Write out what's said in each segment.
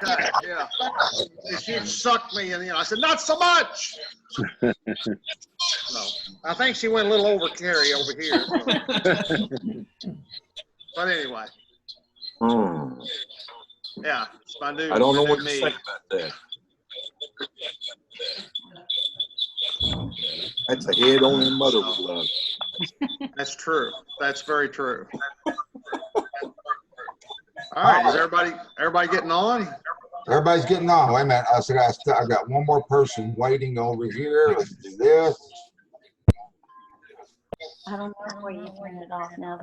Okay, yeah. She'd suck me, and I said, not so much. So I think she went a little over carry over here. So. But anyway. Yeah, it's my new. I don't know what to say about that. That's a head on his mother with love. That's true. That's very true. All right, is everybody getting on? Everybody's getting on. Wait a minute. I said I got one more person waiting over here. Let's do this. I don't know where you turn it off now.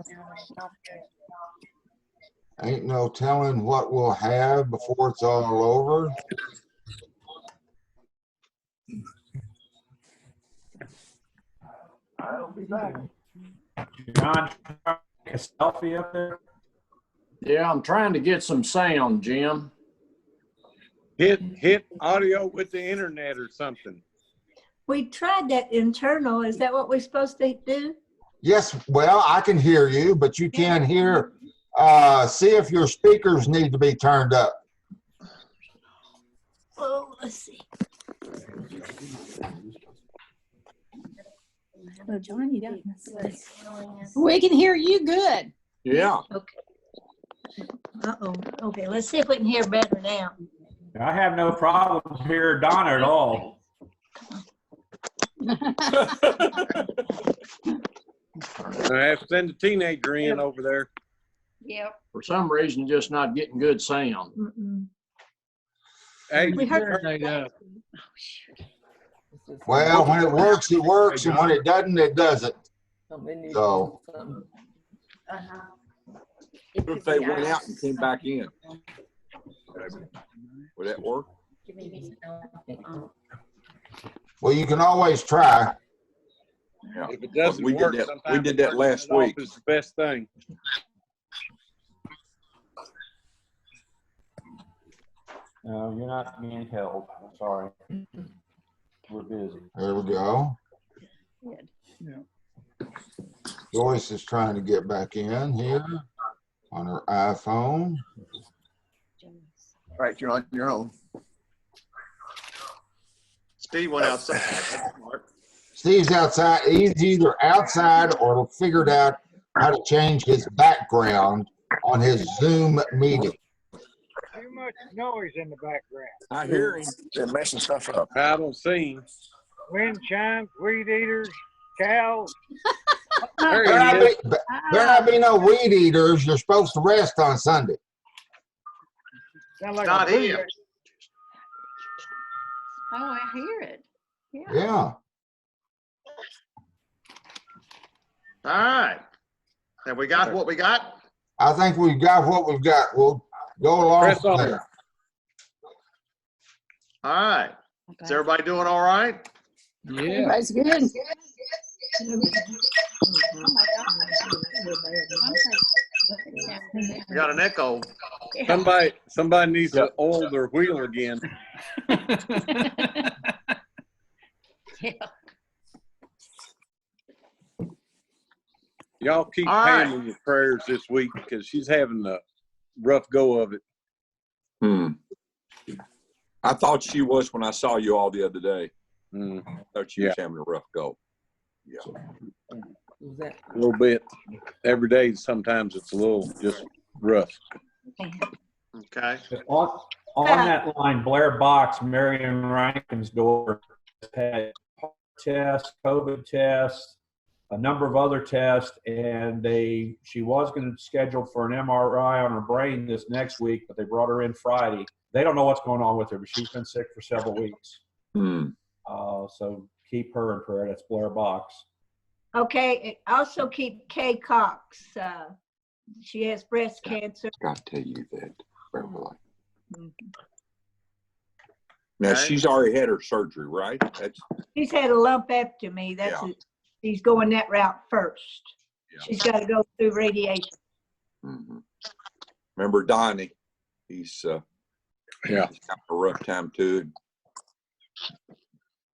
Ain't no telling what we'll have before it's all over. I'll be back. John, a selfie up there? Yeah, I'm trying to get some sound, Jim. Hit audio with the internet or something. We tried that internal. Is that what we're supposed to do? Yes, well, I can hear you, but you can't hear. See if your speakers need to be turned up. Oh, let's see. Oh, John, you got this. We can hear you good. Yeah. Okay. Uh-oh. Okay, let's see if we can hear better now. I have no problem hearing Donna at all. I have to send a teenager in over there. Yep. For some reason, just not getting good sound. Hey, We heard Well, when it works, it works, and when it doesn't, it doesn't. So, what if they went out and came back in? Would that work? well, you can always try. Yeah. If it doesn't work, we did that last week. It's the best thing. No, you're not being held. I'm sorry. We're busy. There we go. Good. Joyce is trying to get back in here on her iPhone. All right, you're on your own. Steve went outside. Steve's outside. He's either outside or figured out how to change his background on his Zoom meeting. Too much noise in the background. I hear him. They're messing stuff up. I don't see him. Wind chimes, weed eaters, cows. There not be no weed eaters. You're supposed to rest on Sunday. Sound like Not a him. Oh, I hear it. Yeah. Yeah. All right. Have we got what we got? I think we've got what we've got. We'll go along Press on. there. All right. Is everybody doing all right? Yeah. Everybody's good. We got an echo. Somebody needs to oil their wheel again. Y'all keep Pam in your prayers this week because she's having a rough go of it. I thought she was when I saw you all the other day. I thought she was having a rough go. Yeah. A little bit. Every day, sometimes it's a little just rough. Okay. On that line, Blair Box, Marion Rankin's daughter, had heart test, COVID test, a number of other tests, and she was going to schedule for an MRI on her brain this next week, but they brought her in Friday. They don't know what's going on with her, but she's been sick for several weeks. So keep her in prayer. That's Blair Box. Okay. Also keep Kay Cox. She has breast cancer. I tell you that. Now she's already had her surgery, right? She's had a lumpectomy. She's going that route first. She's got to go through radiation. Remember Donnie? He's having a rough time too.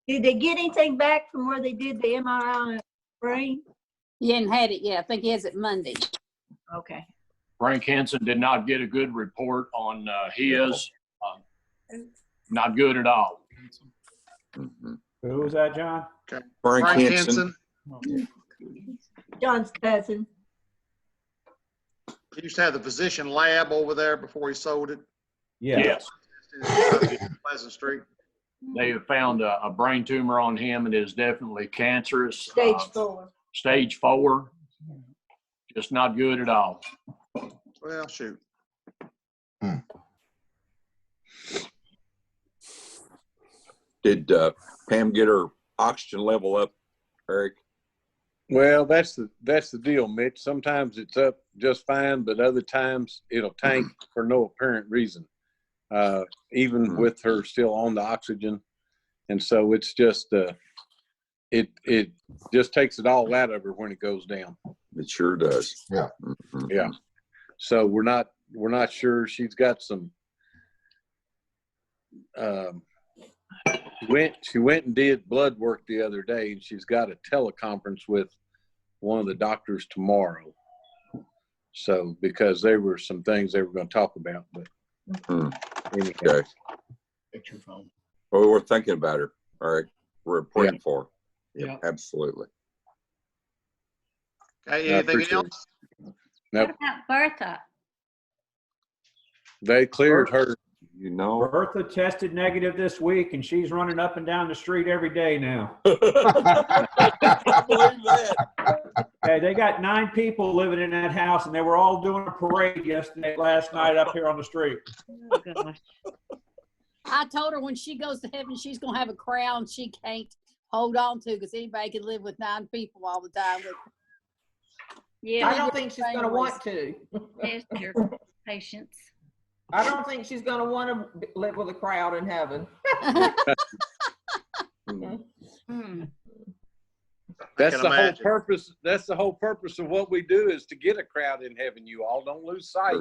Did they get anything back from where they did the MRI on his brain? He hadn't had it yet. I think he has it Monday. Okay. Frank Henson did not get a good report on his. Not good at all. Who was that, John? Okay. Frank Henson. John's cousin. He used to have the physician lab over there before he sold it. Yeah. Yes. Pleasant Street. They have found a brain tumor on him. It is definitely cancerous. Stage 4. Stage 4. Just not good at all. Well, shoot. Did Pam get her oxygen level up, Eric? Well, that's the deal, Mitch. Sometimes it's up just fine, but other times it'll tank for no apparent reason, even with her still on the oxygen. And so it's just it just takes it all out of her when it goes down. It sure does. Yeah. Mm-hmm. Yeah. So we're not sure. She's got some. She went and did blood work the other day, and she's got a teleconference with one of the doctors tomorrow. So because there were some things they were going to talk about, but anyhow. Okay. Get your phone. Well, we're thinking about her. All right. We're praying for her. Yeah. Absolutely. Okay, I anything appreciate else? Nope. What about Bertha? They cleared her. You know. Bertha tested negative this week, and she's running up and down the street every day now. I believe that. Hey, they got 9 people living in that house, and they were all doing a parade last night up here on the street. Oh, gosh. I told her when she goes to heaven, she's going to have a crown she can't hold on to because anybody can live with 9 people all the time. Yeah, I don't think she's going to want to. test your patience. I don't think she's going to want to live with a crowd in heaven. That's can the whole imagine. purpose. That's the whole purpose of what we do is to get a crowd in heaven. You all don't lose sight.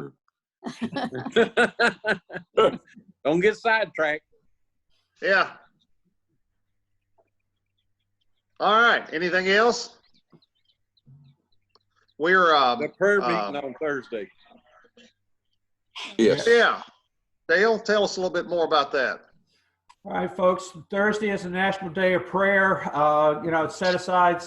Don't get sidetracked. Yeah. All right. Anything else? We're The prayer meeting on Thursday. Yes. yeah. Dale, tell us a little bit more about that. All right, folks. Thursday is the National Day of Prayer. It's set aside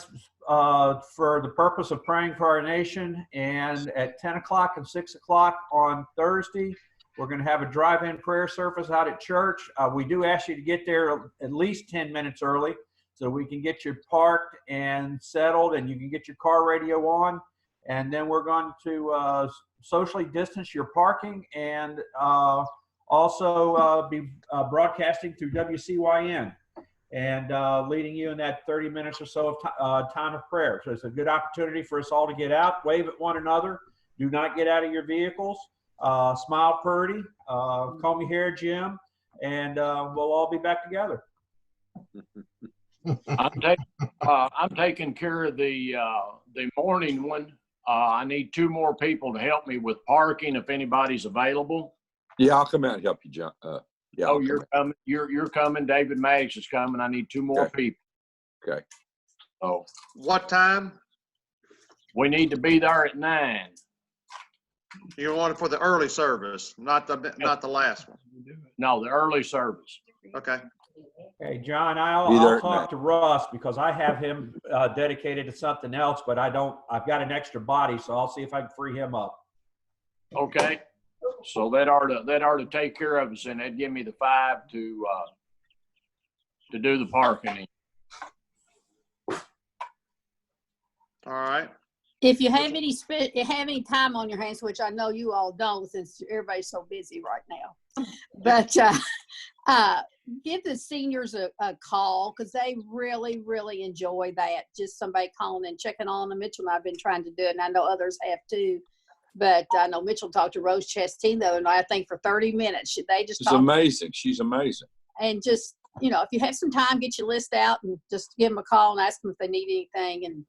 for the purpose of praying for our nation. And at 10 o'clock and 6 o'clock on Thursday, we're going to have a drive-in prayer service out at church. We do ask you to get there at least 10 minutes early so we can get you parked and settled and you can get your car radio on. And then we're going to socially distance your parking and also be broadcasting through WCYN and leading you in that 30 minutes or so of time of prayer. So it's a good opportunity for us all to get out, wave at one another. Do not get out of your vehicles. Smile pretty, comb your hair, Jim, and we'll all be back together. I'm taking care of the morning one. I need 2 more people to help me with parking if anybody's available. Yeah, I'll come out and help you, John. Yeah. Oh, you're coming. You're coming. David Maggs is coming. I need 2 more people. Okay. Oh, What time? we need to be there at 9. You want it for the early service, not the last one. No, the early service. Okay. Hey, John, Be I'll there at talk to Russ because I have him dedicated to something else, but I've got an extra body, so I'll see if I can free him up. Okay. So that ought to take care of us, and that'd give me the 5 to do the parking. All right. If you have any time on your hands, which I know you all don't since everybody's so busy right now, but give the seniors a call because they really, really enjoy that. Just somebody calling and checking on them. Mitchell and I have been trying to do it, and I know others have too. But I know Mitchell talked to Rose Chastain, though, and I think for 30 minutes. They just She's amazing. She's amazing. And just, if you have some time, get your list out and just give them a call and ask them if they need anything.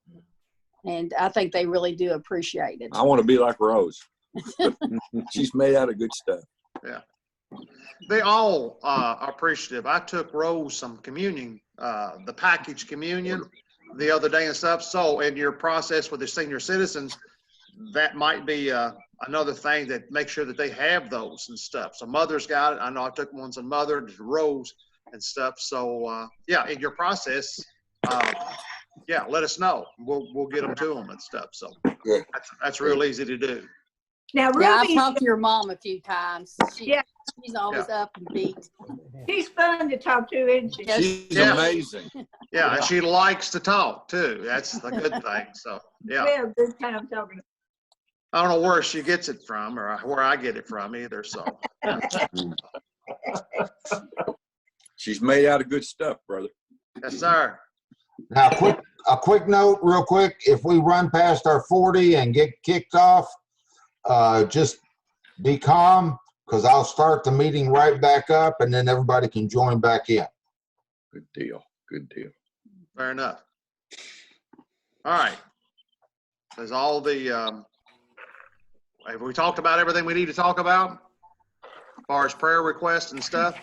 And I think they really do appreciate it. I want to be like Rose. She's made out of good stuff. Yeah. They all are appreciative. I took Rose some communion, the package communion the other day and stuff. So in your process with the senior citizens, that might be a another thing that make sure that they have those and stuff. So mother's got it. I know I took ones on mother to Rose and stuff. So yeah, in your process, yeah, let us know. We'll get them to them and stuff. So Good. that's real easy to do. Now, Yeah, I've Ruby, talked to your mom a few times. Yeah. She's always up and beat. she's fun to talk to, isn't she? She's Yeah. amazing. Yeah, and she likes to talk too. That's the good thing. So yeah, We have a good time talking to I don't know where she gets it from or where I get it from either. So She's made out of good stuff, brother. yes, sir. Now, a quick note, real quick. If we run past our 40 and get kicked off, just be calm, because I'll start the meeting right back up, and then everybody can join back in. Good deal. Good deal. Fair enough. All right. There's all the, have we talked about everything we need to talk about? As far as prayer requests and stuff?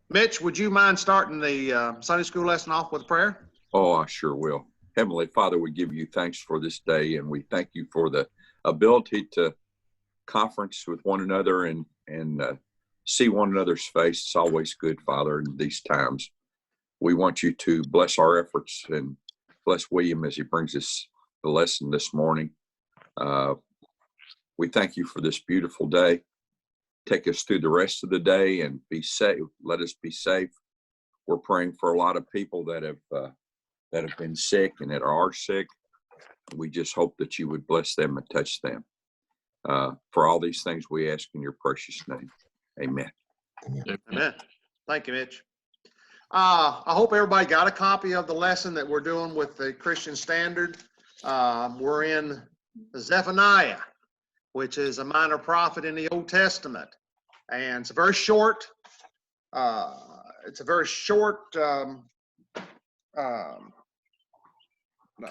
Mitch, would you mind starting the Sunday school lesson off with prayer? Oh, I sure will. Heavenly Father, we give you thanks for this day, and we thank you for the ability to conference with one another and see one another's face. It's always good, Father, in these times. We want you to bless our efforts and bless William as he brings us the lesson this morning. We thank you for this beautiful day. Take us through the rest of the day and be safe. Let us be safe. We're praying for a lot of people that have been sick and that are sick. We just hope that you would bless them and touch them. For all these things we ask in your precious name. Amen. Amen. Thank you, Mitch. I hope everybody got a copy of the lesson that we're doing with the Christian Standard. We're in Zephaniah, which is a minor prophet in the Old Testament. And it's a very short,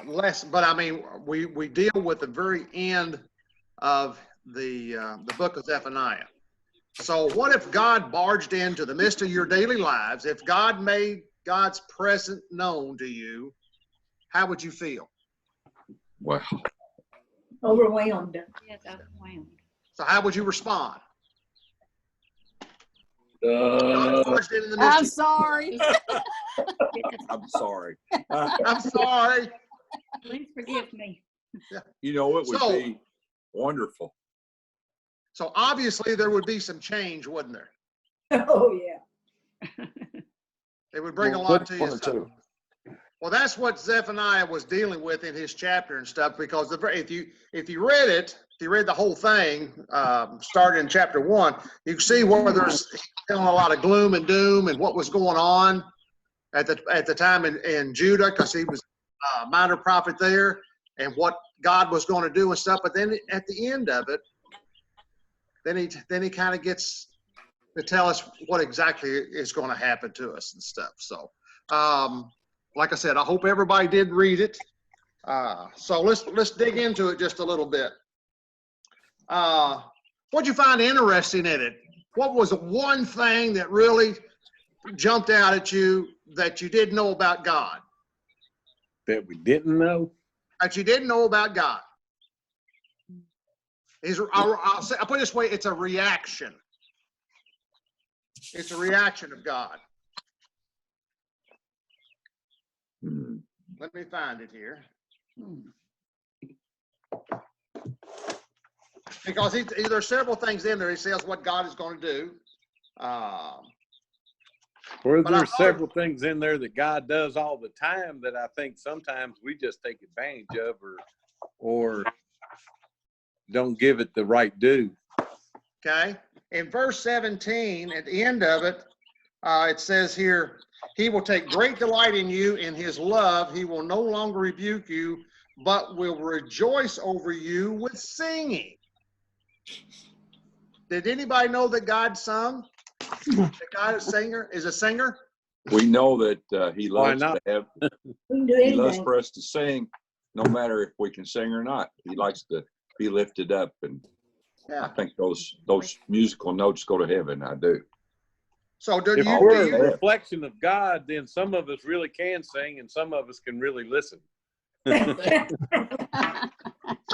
lesson, but I mean, we deal with the very end of the book of Zephaniah. So what if God barged into the midst of your daily lives? If God made God's presence known to you, how would you feel? Wow. overwhelmed. Yes, overwhelmed. So how would you respond? I'm sorry. I'm sorry. I'm sorry. Please forgive me. You know, it would So- be wonderful. So obviously there would be some change, wouldn't there? Oh, yeah. It would bring a lot to you. So- Well, that's what Zephaniah was dealing with in his chapter and stuff, because if you read it, if you read the whole thing, starting in chapter 1, you can see where there's telling a lot of gloom and doom and what was going on at the time in Judah, because he was a minor prophet there, and what God was going to do and stuff. But then at the end of it, then he kind of gets to tell us what exactly is going to happen to us and stuff. So, like I said, I hope everybody did read it. So let's dig into it just a little bit. What'd you find interesting in it? What was the one thing that really jumped out at you that you didn't know about God? That we didn't know? That you didn't know about God? I'll put it this way, it's a reaction. It's a reaction of God. Let me find it here. Because there's several things in there. He says what God is going to do. Well, there's several things in there that God does all the time that I think sometimes we just take advantage of or don't give it the right due. Okay. In verse 17, at the end of it, it says here, he will take great delight in you, in his love. He will no longer rebuke you, but will rejoice over you with singing. Did anybody know that God sung? That God is a singer? We know that he loves to have. He loves for us to sing, no matter if we can sing or not. He likes to be lifted up, and I think those musical notes go to heaven. I do. So if we're a reflection of God, then some of us really can sing, and some of us can really listen.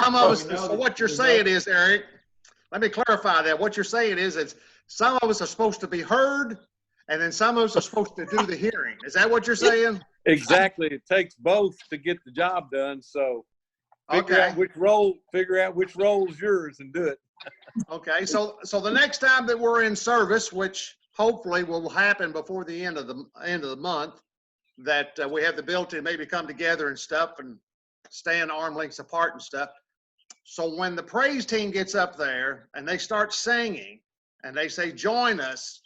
some of us, so what you're saying is, Eric, let me clarify that. What you're saying is some of us are supposed to be heard, and then some of us are supposed to do the hearing. Is that what you're saying? Exactly. It takes both to get the job done. So figure out which role is yours and do it. Okay, so the next time that we're in service, which hopefully will happen before the end of the month, that we have the ability to maybe come together and stuff and stand arm lengths apart and stuff. So when the praise team gets up there and they start singing and they say, "Join us,"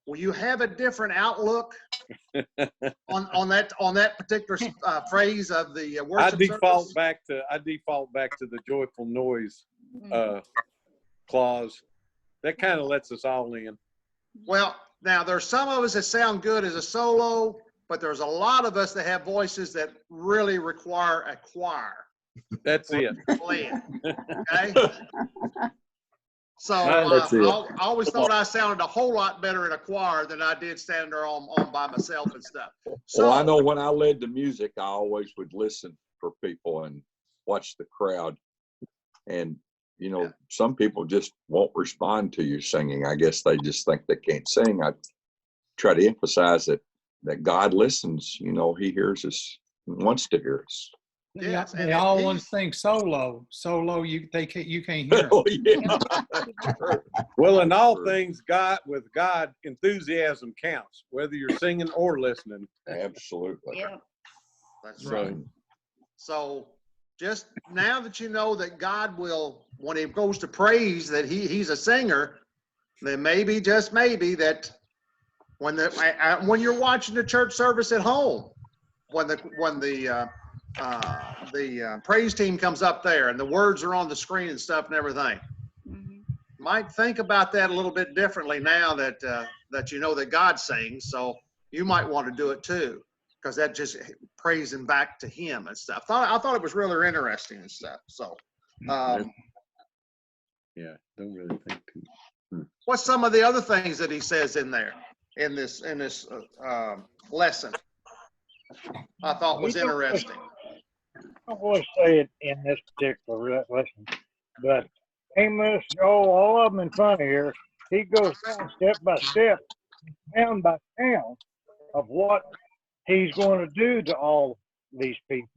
will you have a different outlook on that particular phrase of the worship service? I default back to the joyful noise clause. That kind of lets us all in. Well, now there's some of us that sound good as a solo, but there's a lot of us that have voices that really require a choir. That's it. Okay. So I always thought I sounded a whole lot better in a choir than I did standing there on by myself and stuff. So well, I know when I led the music, I always would listen for people and watch the crowd. And, you know, some people just won't respond to you singing. I guess they just think they can't sing. I try to emphasize that God listens. You know, he hears us, wants to hear us. Yes, they all want to sing solo. You can't hear. Oh, yeah. Well, in all things, with God, enthusiasm counts, whether you're singing or listening. Absolutely. Yeah. That's right. So just now that you know that God will, when he goes to praise, that he's a singer, then maybe, just maybe, that when you're watching the church service at home, when the praise team comes up there and the words are on the screen and stuff and everything, might think about that a little bit differently now that you know that God sings. So you might want to do it too, because that just praising back to him and stuff. I thought it was really interesting and stuff. So don't really think too. What's some of the other things that he says in there in this lesson I thought was interesting? I don't want to say it in this particular lesson, but Amos, Joel, all of them in front of here, he goes down step by step, town by town, of what he's going to do to all these people.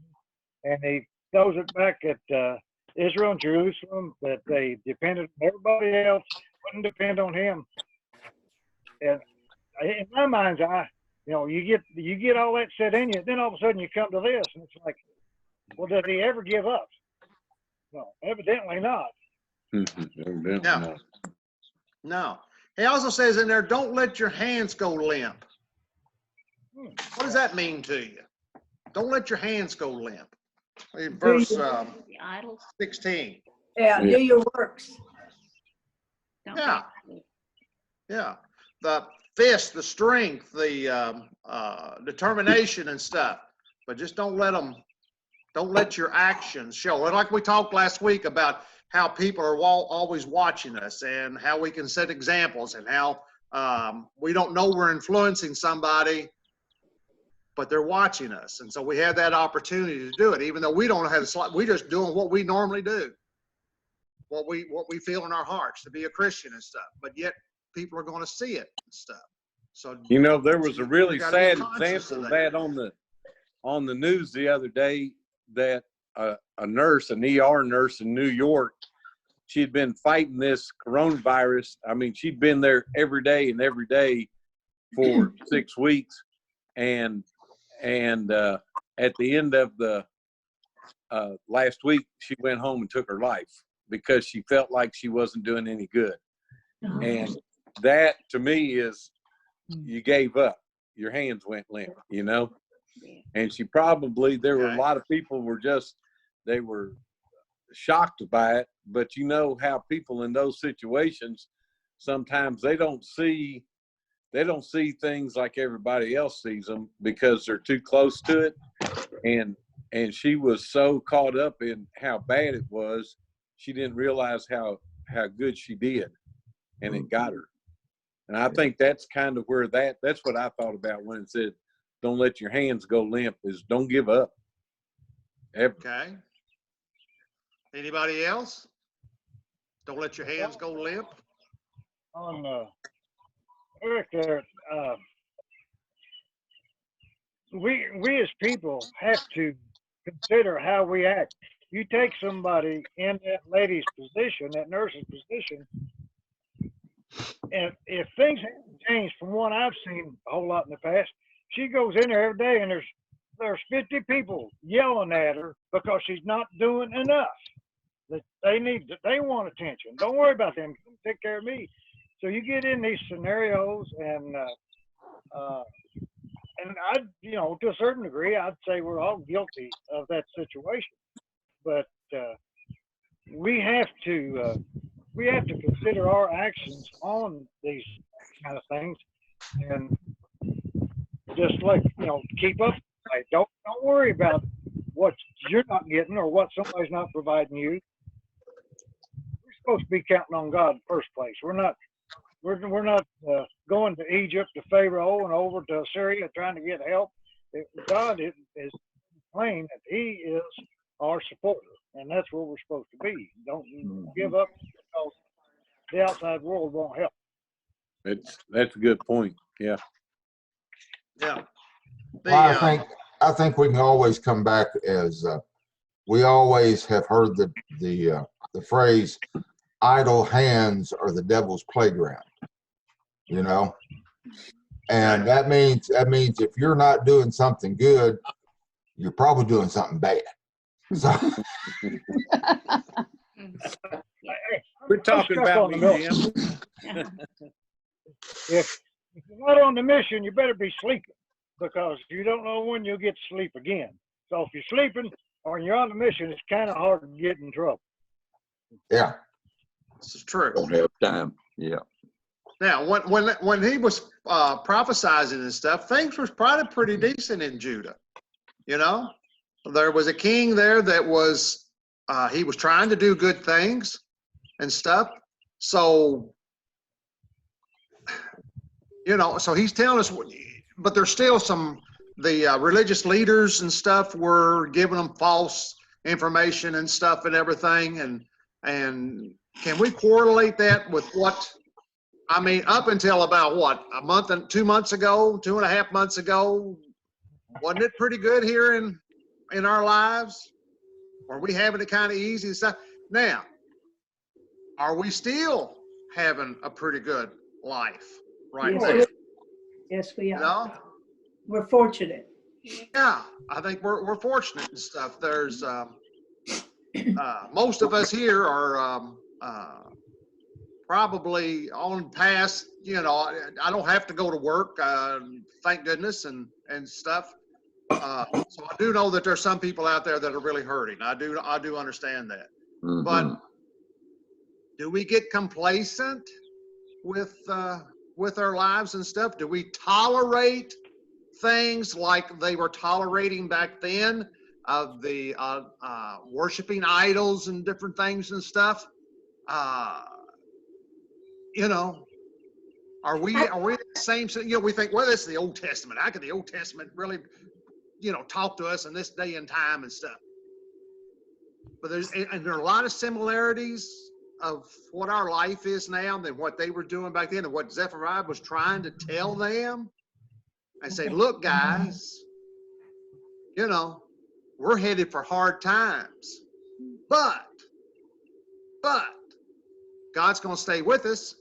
And he throws it back at Israel and Jerusalem, that they depended on everybody else, wouldn't depend on him. And in my mind's eye, you get all that set in you, then all of a sudden you come to this, and it's like, well, did he ever give up? No, evidently not. No. He also says in there, don't let your hands go limp. What does that mean to you? Don't let your hands go limp. In verse 16. Yeah, do your works. Yeah. The fist, the strength, the determination and stuff. But just don't let your actions show. And like we talked last week about how people are always watching us and how we can set examples and how we don't know we're influencing somebody, but they're watching us. And so we have that opportunity to do it, even though we don't have we're just doing what we normally do, what we feel in our hearts to be a Christian and stuff, but yet people are going to see it and stuff. So, there was a really sad example of that on the news the other day, that a nurse, an ER nurse in New York, she'd been fighting this coronavirus. I mean, she'd been there every day for 6 weeks. And at the end of the last week, she went home and took her life because she felt like she wasn't doing any good. And that, to me, is you gave up. Your hands went limp, And she there were a lot of people they were shocked by it, but how people in those situations, sometimes they don't see things like everybody else sees them because they're too close to it. And she was so caught up in how bad it was, she didn't realize how good she did, and it got her. And I think that's kind of where that's what I thought about when it said, don't let your hands go limp, is don't give up. Ever. Okay. Anybody else? Don't let your hands go limp. On Eric there, we as people have to consider how we act. You take somebody in that lady's position, that nurse's position, and if things haven't changed from what I've seen a whole lot in the past, she goes in there every day and there's 50 people yelling at her because she's not doing enough. That they want attention. Don't worry about them. Take care of me. So you get in these scenarios, and I, to a certain degree, I'd say we're all guilty of that situation. But we have to consider our actions on these kind of things, and just keep up. Don't worry about what you're not getting or what somebody's not providing you. We're supposed to be counting on God in the first place. We're not going to Egypt, to Pharaoh, and over to Assyria trying to get help. God is plain that He is our supporter, and that's what we're supposed to be. Don't give up because the outside world won't help. That's a good point. Yeah. Yeah. Well, I think we can always come back as we always have heard the phrase, idle hands are the devil's playground, and that means if you're not doing something good, you're probably doing something bad. So we're talking about me, Jim. If you're not on the mission, you better be sleeping, because you don't know when you'll get to sleep again. So if you're sleeping or you're on the mission, it's kind of hard to get in trouble. Yeah. This is true. Don't have time. Yeah. Now, when he was prophesizing and stuff, things were probably pretty decent in Judah. There was a king there that was he was trying to do good things and stuff. So, so he's telling us, but there's still the religious leaders and stuff were giving them false information and stuff and everything. And can we correlate that with up until about a month and 2 months ago, 2.5 months ago, wasn't it pretty good here in our lives? Are we having it kind of easy and stuff? Now, are we still having a pretty good life right now? Yes, we are. We're fortunate. Yeah, I think we're fortunate and stuff. There's most of us here are probably on past. I don't have to go to work, thank goodness, and stuff. So I do know that there's some people out there that are really hurting. I do understand that. Mm-hmm. But do we get complacent with our lives and stuff? Do we tolerate things like they were tolerating back then, of the worshiping idols and different things and stuff? Are we the same? We think, well, this is the Old Testament. How could the Old Testament really, talk to us in this day and time and stuff? But there are a lot of similarities of what our life is now than what they were doing back then, and what Zephaniah was trying to tell them. I say, look, guys, we're headed for hard times, but God's going to stay with us,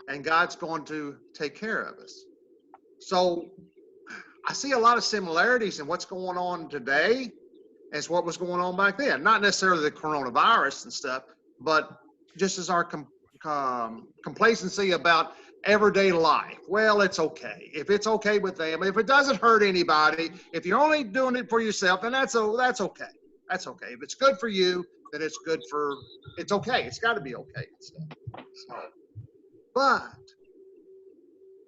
and God's going to take care of us. So I see a lot of similarities in what's going on today as what was going on back then. Not necessarily the coronavirus and stuff, but just as our complacency about everyday life. Well, it's okay. If it's okay with them, if it doesn't hurt anybody, if you're only doing it for yourself, then that's okay. That's okay. If it's good for you, then it's okay. It's got to be okay. But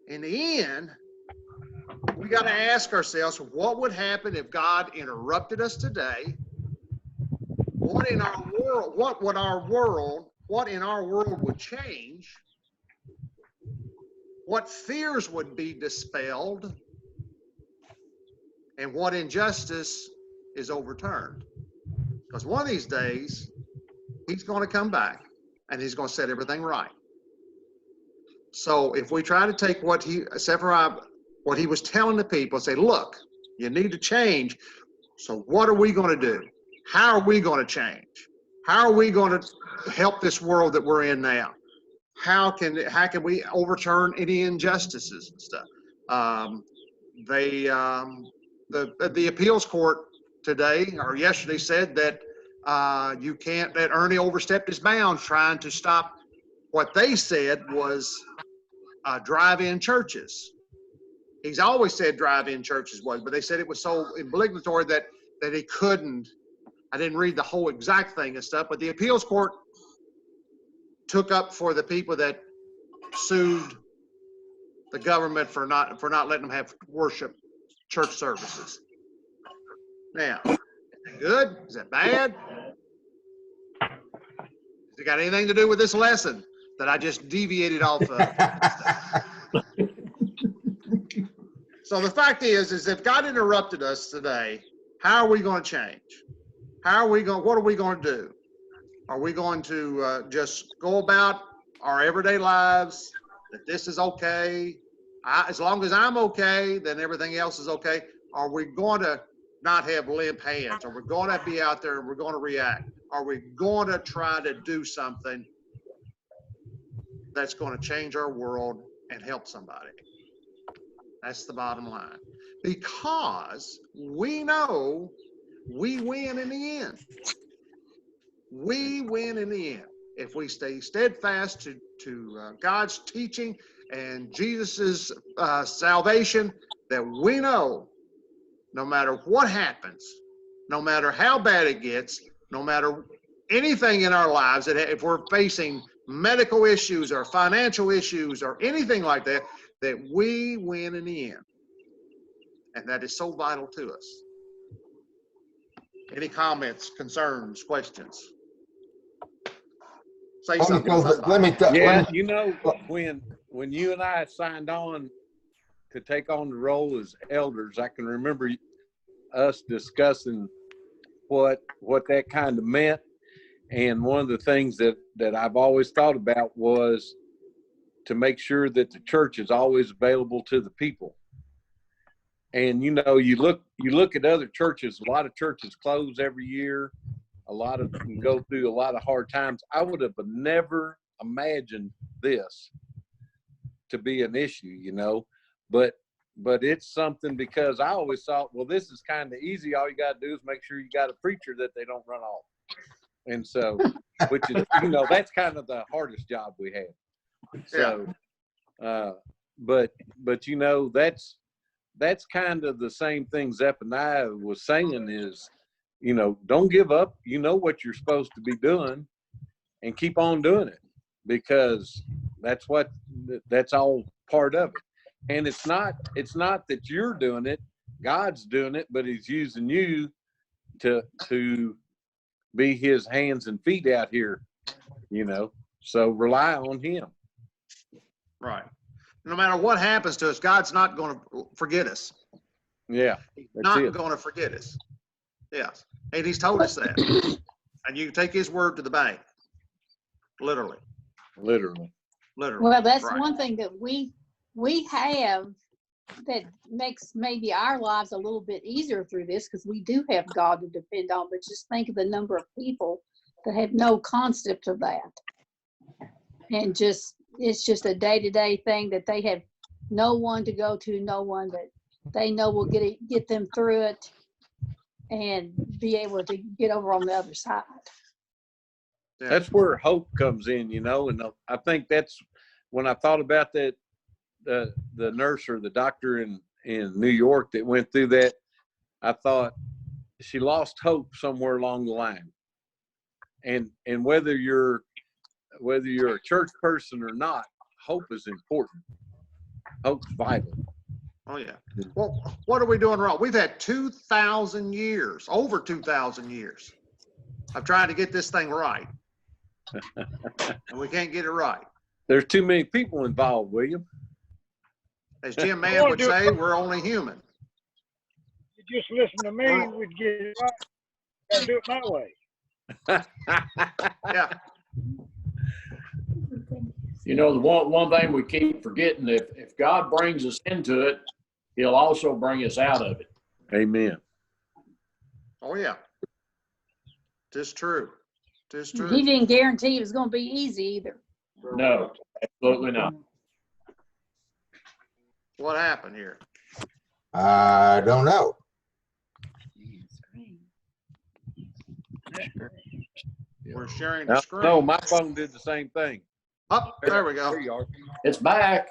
in the end, we got to ask ourselves, what would happen if God interrupted us today? What in our world would change? What fears would be dispelled? And what injustice is overturned? Because one of these days, he's going to come back and he's going to set everything right. So if we try to take what he was telling the people and say, look, you need to change. So what are we going to do? How are we going to change? How are we going to help this world that we're in now? How can we overturn any injustices and stuff? The appeals court today or yesterday said that that Ernie overstepped his bounds trying to stop what they said was drive-in churches. He's always said drive-in churches was, but they said it was so obligatory that he couldn't. I didn't read the whole exact thing and stuff, but the appeals court took up for the people that sued the government for not letting them have worship church services. Now, is that good? Is that bad? Has it got anything to do with this lesson that I just deviated off of? So the fact is if God interrupted us today, how are we going to change? What are we going to do? Are we going to just go about our everyday lives, that this is okay? As long as I'm okay, then everything else is okay. Are we going to not have limp hands? Are we going to be out there and we're going to react? Are we going to try to do something that's going to change our world and help somebody? That's the bottom line. Because we know we win in the end. We win in the end. If we stay steadfast to God's teaching and Jesus's salvation, that we know no matter what happens, no matter how bad it gets, no matter anything in our lives, that if we're facing medical issues or financial issues or anything like that, that we win in the end. And that is so vital to us. Any comments, concerns, questions? Say something. You know, when you and I signed on to take on the role as elders, I can remember us discussing what that kind of meant. And one of the things that I've always thought about was to make sure that the church is always available to the people. And you know, you look at other churches. A lot of churches close every year. A lot of them go through a lot of hard times. I would have never imagined this to be an issue, you know, but it's something, because I always thought, well, this is kind of easy. All you got to do is make sure you got a preacher that they don't run off. And so, which is, you know, that's kind of the hardest job we have. So, but you know, that's kind of the same thing Zephaniah was saying is, you know, don't give up. You know what you're supposed to be doing, and keep on doing it, because that's all part of it. And it's not that you're doing it, God's doing it, but he's using you to be his hands and feet out here, you know, so rely on him. Right. No matter what happens to us, God's not going to forget us. Yeah. He's not going to forget us. Yes. And he's told us that. And you can take his word to the bank. Literally. Well, that's right. One thing that we have that makes maybe our lives a little bit easier through this, because we do have God to depend on. But just think of the number of people that have no concept of that. And it's just a day-to-day thing that they have no one to go to, no one that they know will get them through it and be able to get over on the other side. That's where hope comes in, you know. And I think that's when I thought about that, the nurse or the doctor in New York that went through that, I thought she lost hope somewhere along the line. And whether you're a church person or not, hope is important. Hope's vital. Oh yeah. Well, what are we doing wrong? We've had 2,000 years, over 2,000 years of trying to get this thing right. And we can't get it right. There's too many people involved, William. As Jim Mann would say, we're only human. You just listen to me, we'd get it right. Gotta do it my way. Yeah. You know, the one thing we keep forgetting, if God brings us into it, he'll also bring us out of it. Amen. Oh, yeah. Tis true. Tis true. He didn't guarantee it was going to be easy either. No, absolutely not. What happened here? I don't know. We're sharing the screen. No, my phone did the same thing. Oh, there we go. There you are. It's back.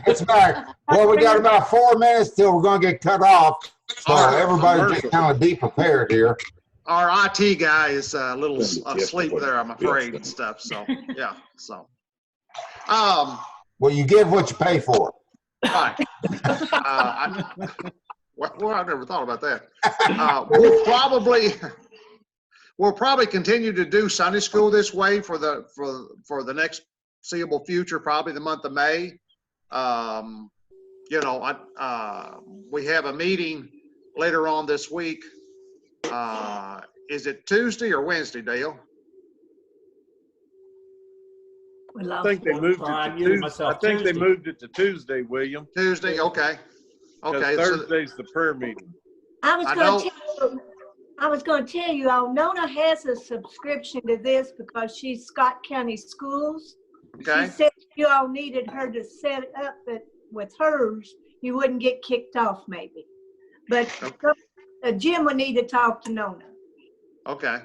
It's back. Well, we got about 4 minutes till we're going to get cut off. So everybody just kind of be prepared here. Our IT guy is a little asleep there, I'm afraid, and stuff. So, yeah. So, well, you get what you pay for. Right. Well, I never thought about that. We'll probably continue to do Sunday school this way for the next foreseeable future, probably the month of May. You know, we have a meeting later on this week. Is it Tuesday or Wednesday, Dale? I think they moved it to Tuesday. I think they moved it to Tuesday, William. Tuesday, okay. Okay. Thursday's the prayer meeting. I was going to tell you all, Nona has a subscription to this because she's Scott County Schools. Okay. She said if you all needed her to set it up with hers, you wouldn't get kicked off maybe. But Jim would need to talk to Nona. Okay.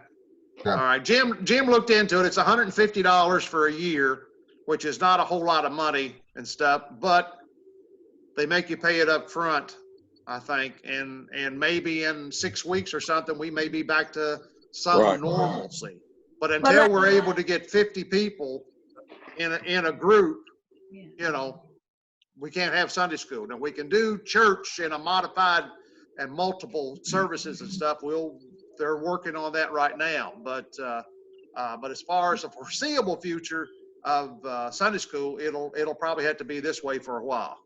All right. Jim looked into it. It's $150 for a year, which is not a whole lot of money and stuff, but they make you pay it up front, I think. And maybe in 6 weeks or something, we may be back to some normalcy. But until we're able to get 50 people in a group, you know, we can't have Sunday school. Now we can do church in a modified and multiple services and stuff. They're working on that right now. But as far as the foreseeable future of Sunday school, it'll probably have to be this way for a while.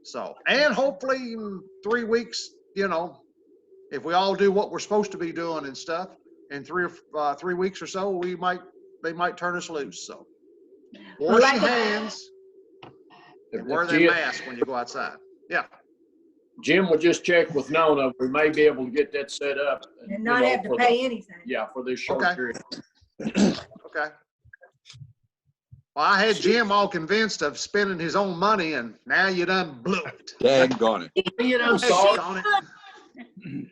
So, and hopefully in 3 weeks, you know, if we all do what we're supposed to be doing and stuff, in 3 weeks or so, they might turn us loose. So, wash your hands and wear that mask when you go outside. Yeah. Jim will just check with Nona. We may be able to get that set up. And not have to pay anything. Yeah, for this short period. Okay. Well, I had Jim all convinced of spending his own money, and now you done blew it. Daggone it. You know,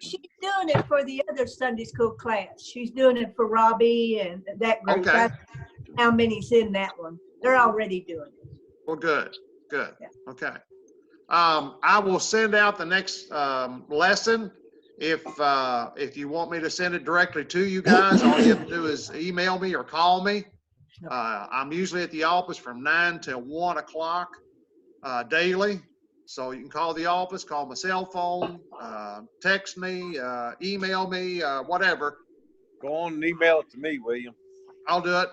She's doing it for the other Sunday school class. She's doing it for Robbie and that group. Okay. That's how many's in that one. They're already doing it. Well, good. Yeah. Okay. I will send out the next lesson. If you want me to send it directly to you guys, all you have to do is email me or call me. I'm usually at the office from 9 till 1 o'clock daily. So you can call the office, call my cell phone, text me, email me, whatever. Go on and email it to me, William. I'll do it.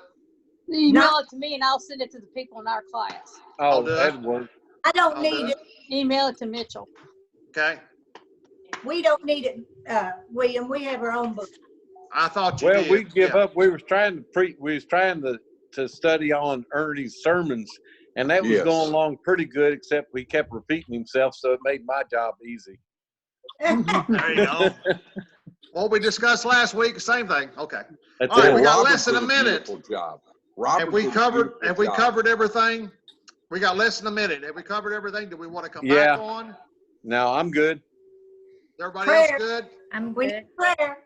Email it to me and I'll send it to the people in our class. Oh, that'd work. I don't need it. Email it to Mitchell. Okay. We don't need it, William. We have our own book. I thought you Well, did. we give up. We was trying to study on Ernie's sermons, and that was going along pretty good, except he kept repeating himself, so it made my job easy. There you go. What we discussed last week, same thing. Okay. That's All right, it. we got Robert less than a did minute. beautiful job. Have we covered everything? We got less than a minute. Have we covered everything? Do we want to come back on? No, I'm good. Everybody else good? I'm good. Prayer.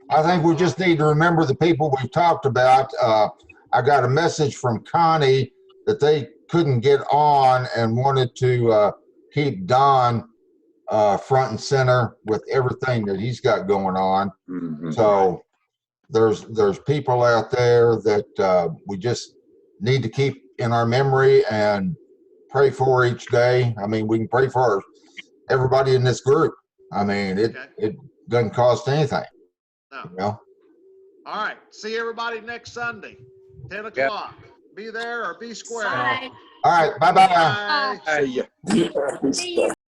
I think we just need to remember the people we've talked about. I got a message from Connie that they couldn't get on and wanted to keep Don front and center with everything that he's got going on. Mm-hmm. So there's people out there that we just need to keep in our memory and pray for each day. I mean, we can pray for everybody in this group. I mean, it doesn't cost anything. No. You know? All right. See everybody next Sunday, 10 o'clock. Be there or be square. Bye. All right. Bye-bye. Bye. See ya. See you.